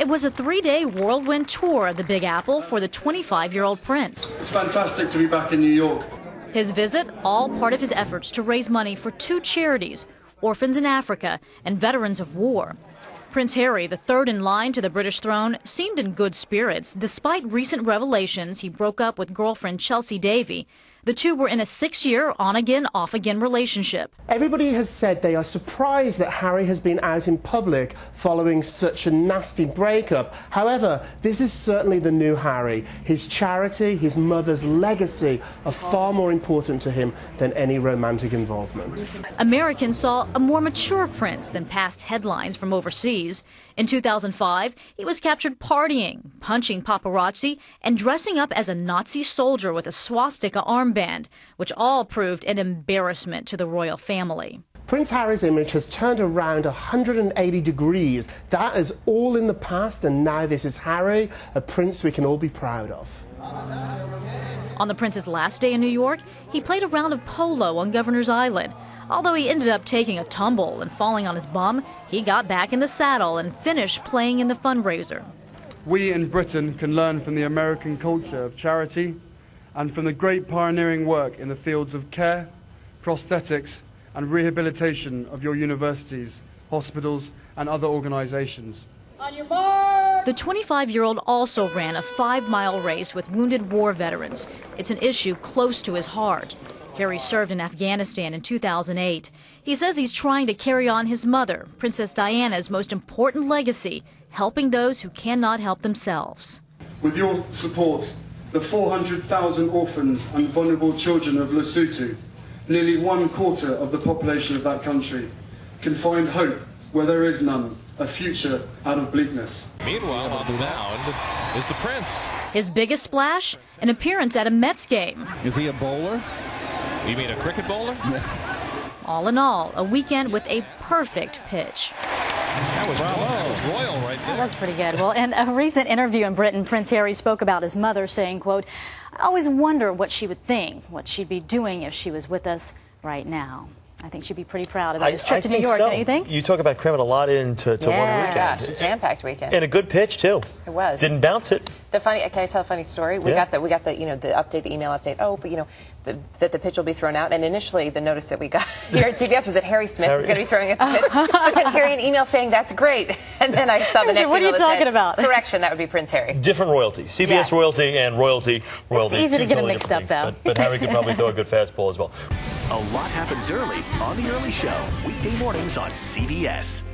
It was a 3-day whirlwind tour of the Big Apple for the 25-year-old prince. It's fantastic to be back in New York. His visit, all part of his efforts to raise money for 2 charities, Orphans in Africa and Veterans of War. Prince Harry, the third in line to the British throne, seemed in good spirits despite recent revelations he broke up with girlfriend Chelsea Davy. The two were in a 6-year on-again, off-again relationship. Everybody has said they are surprised that Harry has been out in public following such a nasty breakup. However, this is certainly the new Harry. His charity, his mother's legacy are far more important to him than any romantic involvement. Americans saw a more mature prince than past headlines from overseas. In 2005, he was captured partying, punching paparazzi, and dressing up as a Nazi soldier with a swastika armband, which all proved an embarrassment to the royal family. Prince Harry's image has turned around 180 degrees. That is all in the past, and now this is Harry, a prince we can all be proud of. On the prince's last day in New York, he played a round of polo on Governor's Island. Although he ended up taking a tumble and falling on his bum, he got back in the saddle and finished playing in the fundraiser. We in Britain can learn from the American culture of charity and from the great pioneering work in the fields of care, prosthetics and rehabilitation of your universities, hospitals and other organizations. On your mark! The 25-year-old also ran a 5-mile race with wounded war veterans. It's an issue close to his heart. Harry served in Afghanistan in 2008. He says he's trying to carry on his mother, Princess Diana's most important legacy, helping those who cannot help themselves. With your support, the 400,000 orphans and vulnerable children of Lesotho, nearly 1/4 of the population of that country, can find hope where there is none, a future out of bleakness. Meanwhile, on the mound is the prince. His biggest splash? An appearance at a Mets game. Is he a bowler? You mean a cricket bowler? All in all, a weekend with a perfect pitch. That was royal right there. That was pretty good. Well, in a recent interview in Britain, Prince Harry spoke about his mother, saying, quote, "I always wonder what she would think, what she'd be doing if she was with us right now." I think she'd be pretty proud about his trip to New York, don't you think? You talk about cramming a lot into one weekend. Oh my gosh, a jam-packed weekend. And a good pitch too. It was. Didn't bounce it. Can I tell a funny story? We got the the update, the email update. Oh, but that the pitch will be thrown out. And initially, the notice that we got here at CBS was that Harry Smith was going to be throwing out the pitch. So I sent Harry an email saying that's great. And then I saw the next what email are you that talking said, about? correction, that would be Prince Harry. Different royalty. CBS Yes. royalty and royalty. It's easy to get them mixed up, though. But Harry could probably throw a good fastball as well. A lot happens early on The Early Show, weekday mornings on CBS.